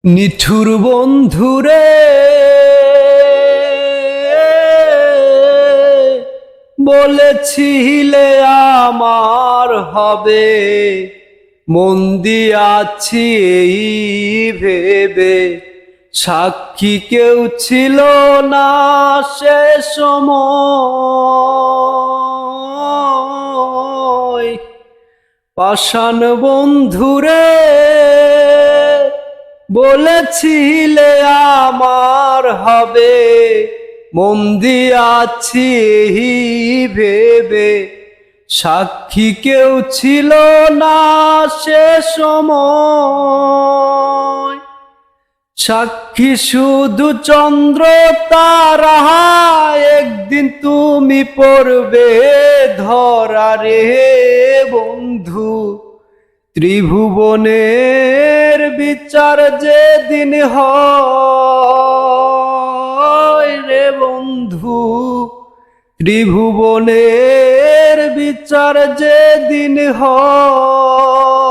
নিঠুর বন্ধুরে বলেছিলে আমার হবে, মন দিয়াছি এই ভেবে। সাক্ষী কেউ ছিল না সে সময়। পাষাণ বন্ধুরে বলেছিলে আমার হবে, মন দিয়াছি এই ভেবে। সাক্ষী কেউ ছিল না সে সময়। সাক্ষী শুধু চন্দ্র তারা, একদিন তুমি পড়বে ধরা রে বন্ধু। ত্রিভুবনের বিচার যেদিন হয় রে বন্ধু, ত্রিভুবনের বিচার যেদিন হয়।